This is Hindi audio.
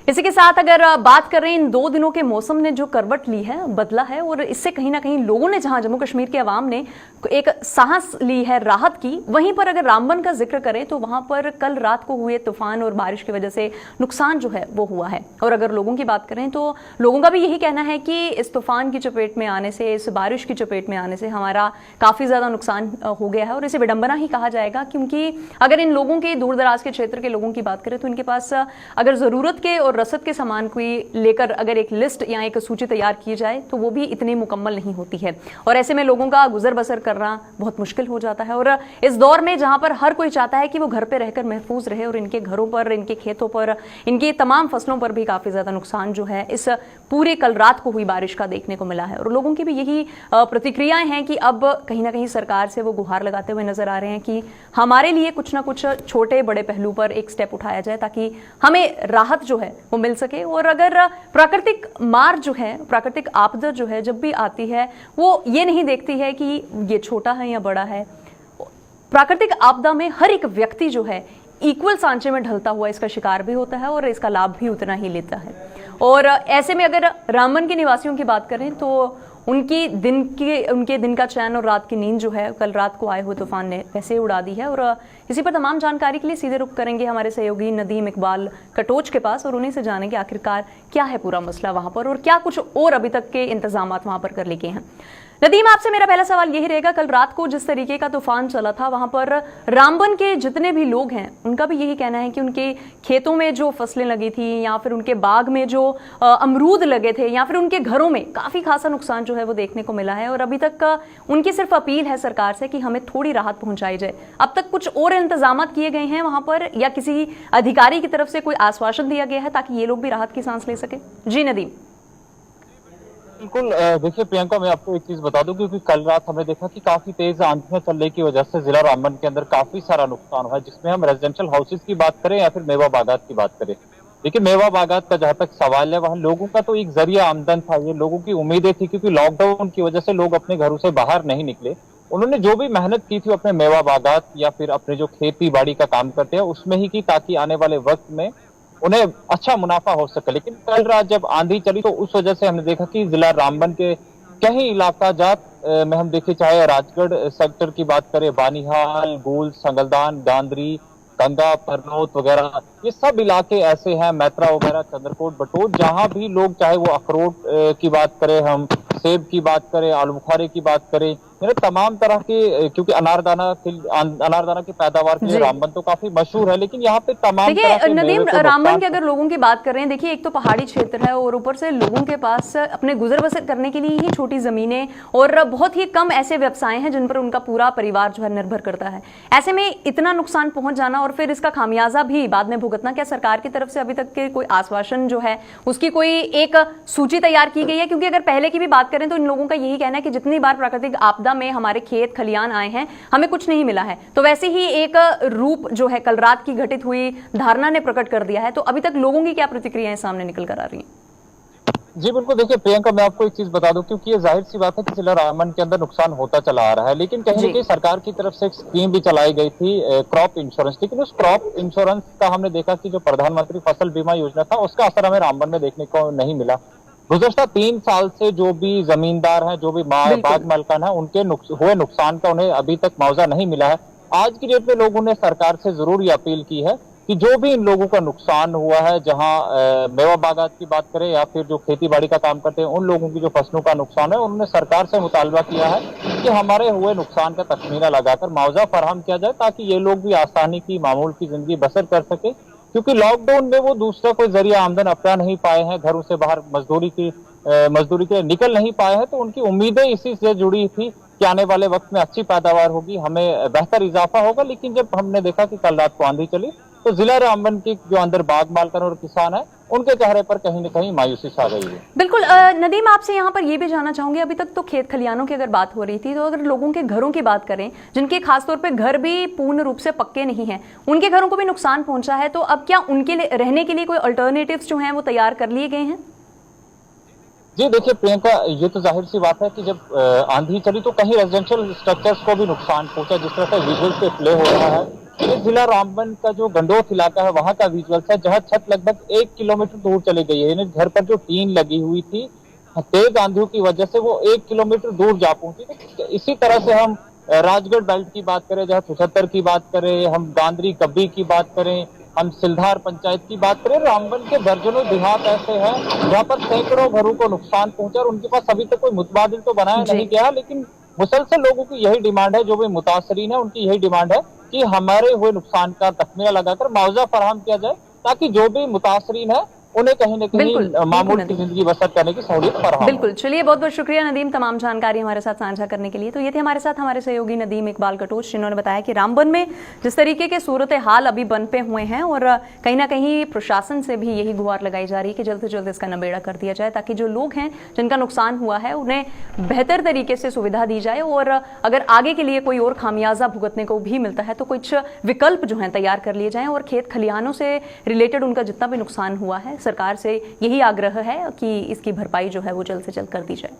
इसी के साथ अगर बात कर रहे हैं इन 2 दिनों के मौसम ने जो करवट ली है, बदला है, और इससे कहीं ना कहीं लोगों ने, जहां जम्मू कश्मीर के अवाम ने एक सांस ली है राहत की, वहीं पर अगर रामबन का जिक्र करें तो वहां पर कल रात को हुए तूफान और बारिश की वजह से नुकसान जो है वो हुआ है। और अगर लोगों की बात करें तो लोगों का भी यही कहना है कि इस तूफान की चपेट में आने से, इस बारिश की चपेट में आने से हमारा काफी ज्यादा नुकसान हो गया है। और इसे विडंबना ही कहा जाएगा, क्योंकि अगर इन लोगों के, दूर दराज के क्षेत्र के लोगों की बात करें तो इनके पास अगर जरूरत के और रसद के सामान को लेकर अगर एक लिस्ट या एक सूची तैयार की जाए तो वो भी इतनी मुकम्मल नहीं होती है, और ऐसे में लोगों का गुजर बसर करना बहुत मुश्किल हो जाता है। और इस दौर में जहां पर हर कोई चाहता है कि वो घर पे रहकर महफूज रहे, और इनके घरों पर, इनके खेतों पर, इनकी तमाम फसलों पर भी काफी ज्यादा नुकसान जो है इस पूरे कल रात को हुई बारिश का देखने को मिला है। और लोगों की भी यही प्रतिक्रियाएं हैं कि अब कहीं ना कहीं सरकार से वो गुहार लगाते हुए नजर आ रहे हैं कि हमारे लिए कुछ ना कुछ छोटे बड़े पहलू पर एक स्टेप उठाया जाए ताकि हमें राहत जो है वो मिल सके। और अगर प्राकृतिक मार जो है, प्राकृतिक आपदा जो है जब भी आती है, वो ये नहीं देखती है कि ये छोटा है या बड़ा है। प्राकृतिक आपदा में हर एक व्यक्ति जो है इक्वल सांचे में ढलता हुआ इसका शिकार भी होता है और इसका लाभ भी उतना ही लेता है। और ऐसे में अगर रामबन के निवासियों की बात करें तो उनके दिन का चैन और रात की नींद जो है कल रात को आए हुए तूफान ने वैसे ही उड़ा दी है। और इसी पर तमाम जानकारी के लिए सीधे रुख करेंगे हमारे सहयोगी नदीम इकबाल कटोच के पास, और उन्हीं से जानेंगे आखिरकार क्या है पूरा मसला वहां पर और क्या कुछ और अभी तक के इंतजाम वहां पर कर लिए गए हैं। नदीम, आपसे मेरा पहला सवाल यही रहेगा, कल रात को जिस तरीके का तूफान चला था वहां पर रामबन के जितने भी लोग हैं उनका भी यही कहना है कि उनके खेतों में जो फसलें लगी थी या फिर उनके बाग में जो अमरूद लगे थे या फिर उनके घरों में काफी खासा नुकसान जो है वो देखने को मिला है। और अभी तक उनकी सिर्फ अपील है सरकार से कि हमें थोड़ी राहत पहुंचाई जाए। अब तक कुछ और इंतजाम किए गए हैं वहां पर या किसी अधिकारी की तरफ से कोई आश्वासन दिया गया है ताकि ये लोग भी राहत की सांस ले सके? जी नदीम। बिल्कुल, देखिए प्रियंका, मैं आपको एक चीज बता दूं, क्योंकि कल रात हमने देखा कि काफी तेज आंधियां चलने की वजह से जिला रामबन के अंदर काफी सारा नुकसान हुआ है, जिसमें हम रेजिडेंशियल हाउसेज की बात करें या फिर मेवा बागात की बात करें। देखिए, मेवा बागात का जहां तक सवाल है, वहां लोगों का तो एक जरिया आमदन था, ये लोगों की उम्मीदें थी, क्योंकि लॉकडाउन की वजह से लोग अपने घरों से बाहर नहीं निकले। उन्होंने जो भी मेहनत की थी अपने मेवा बागात या फिर अपने जो खेती बाड़ी का काम करते हैं उसमें ही की, ताकि आने वाले वक्त में उन्हें अच्छा मुनाफा हो सके। लेकिन कल रात जब आंधी चली तो उस वजह से हमने देखा कि जिला रामबन के कई इलाका जात में हम देखे, चाहे राजगढ़ सेक्टर की बात करें, बानिहाल, गूल, संगलदान, गांधरी, गंगा, परनोत वगैरह, ये सब इलाके ऐसे हैं, मैत्रा वगैरह, चंद्रकोट, बटोत, जहां भी लोग, चाहे वो अखरोट की बात करें, हम सेब की बात करें, आलू बुखारे की बात करें, तमाम तरह के, क्योंकि अनारदाना की पैदावार के लिए रामबन तो काफी मशहूर है, लेकिन यहाँ पे तमाम तरह के नदीम, रामबन के अगर लोगों की बात करें, देखिए एक तो पहाड़ी क्षेत्र है और ऊपर से लोगों के पास अपने गुजर बसर करने के लिए ही छोटी जमीनें और बहुत ही कम ऐसे व्यवसाय हैं जिन पर उनका पूरा परिवार जो है निर्भर करता है। ऐसे में इतना नुकसान पहुंच जाना और फिर इसका खामियाजा भी बाद में भुगतना, क्या सरकार की तरफ से अभी तक के कोई आश्वासन जो है उसकी कोई एक सूची तैयार की गई है? क्योंकि अगर पहले की भी बात करें तो इन लोगों का यही कहना है कि जितनी बार प्राकृतिक आपदा में हमारे खेत खलियान आए हैं हमें कुछ नहीं मिला है, तो वैसे ही एक रूप जो है कल रात की घटित हुई धारणा ने प्रकट कर दिया है। तो अभी तक लोगों की क्या प्रतिक्रियाएं सामने निकल कर आ रही हैं? जी बिल्कुल, देखिए प्रियंका, मैं आपको एक चीज बता दूं, क्योंकि ये जाहिर सी बात है कि जिला रामबन के अंदर नुकसान होता चला आ रहा है, लेकिन कहीं ना कहीं सरकार की तरफ से एक स्कीम भी चलाई गई थी, क्रॉप इंश्योरेंस। लेकिन उस क्रॉप इंश्योरेंस का हमने देखा कि जो प्रधानमंत्री फसल बीमा योजना था उसका असर हमें रामबन में देखने को नहीं मिला। गुज़श्ता 3 साल से जो भी जमींदार हैं, जो भी बाग मालकान है, उनके हुए नुकसान का उन्हें अभी तक मुआवजा नहीं मिला है। आज की डेट में लोगों ने सरकार से जरूर ये अपील की है कि जो भी इन लोगों का नुकसान हुआ है, जहां मेवा बागात की बात करें या फिर जो खेती बाड़ी का काम करते हैं, उन लोगों की जो फसलों का नुकसान है, उन्होंने सरकार से मुतालबा किया है कि हमारे हुए नुकसान का तखमीना लगाकर मुआवजा फराहम किया जाए, ताकि ये लोग भी आसानी की, मामूल की जिंदगी बसर कर सके। क्योंकि लॉकडाउन में वो दूसरा कोई जरिया आमदन अपना नहीं पाए हैं, घरों से बाहर मजदूरी के लिए निकल नहीं पाए हैं, तो उनकी उम्मीदें इसी से जुड़ी थी कि आने वाले वक्त में अच्छी पैदावार होगी, हमें बेहतर इजाफा होगा। लेकिन जब हमने देखा कि कल रात को आंधी चली तो जिला रामबन के जो अंदर बाग मालकन और किसान है, उनके चेहरे पर कहीं न कहीं मायूसी छा गई है। बिल्कुल नदीम, आपसे यहाँ पर ये भी जानना चाहूंगी, अभी तक तो खेत खलियानों की अगर बात हो रही थी, तो अगर लोगों के घरों की बात करें जिनके खासतौर पे घर भी पूर्ण रूप से पक्के नहीं हैं, उनके घरों को भी नुकसान पहुंचा है, तो अब क्या उनके लिए रहने के लिए कोई अल्टरनेटिव्स जो हैं वो तैयार कर लिए गए हैं? जी देखिए प्रियंका, ये तो जाहिर सी बात है कि जब आंधी चली तो कहीं रेजिडेंशियल स्ट्रक्चर्स को भी नुकसान पहुंचा, जिस तरह से विजुअल पे प्ले हो रहा है ये जिला रामबन का जो गंडोत इलाका है वहां का विजुअल्स है, जहां छत लगभग 1 किलोमीटर दूर चली गई है। घर पर जो टीन लगी हुई थी, तेज आंधियों की वजह से वो 1 किलोमीटर दूर जा पहुंची। तो इसी तरह से हम राजगढ़ बेल्ट की बात करें, जहां 75 की बात करें, हम गांधरी कब्बी की बात करें, हम सिलधार पंचायत की बात करें, रामबन के दर्जनों देहात ऐसे हैं जहां पर सैकड़ों घरों को नुकसान पहुंचा और उनके पास अभी तक कोई मुतबादिल तो बनाया नहीं गया। लेकिन मुसलसल लोगों की यही डिमांड है, जो भी मुतासरीन है उनकी यही डिमांड है कि हमारे हुए नुकसान का तखमिया लगाकर मुआवजा फराहम किया जाए, ताकि जो भी मुतासरीन है उन्हें कहीं न कहीं मामूल की जिंदगी बसर करने की सहूलियत फराहम। बिल्कुल, चलिए बहुत बहुत शुक्रिया नदीम तमाम जानकारी हमारे साथ साझा करने के लिए। तो ये थे हमारे साथ हमारे सहयोगी नदीम इकबाल कटोच, जिन्होंने बताया कि रामबन में जिस तरीके के सूरत हाल अभी बन पे हुए हैं और कहीं ना कहीं प्रशासन से भी यही गुहार लगाई जा रही है कि जल्द से जल्द इसका नबेड़ा कर दिया जाए, ताकि जो लोग हैं जिनका नुकसान हुआ है उन्हें बेहतर तरीके से सुविधा दी जाए और अगर आगे के लिए कोई और खामियाजा भुगतने को भी मिलता है तो कुछ विकल्प जो है तैयार कर लिए जाएं और खेत खलिहानों से रिलेटेड उनका जितना भी नुकसान हुआ है सरकार से यही आग्रह है कि इसकी भरपाई जो है वो जल्द से जल्द कर दी जाए।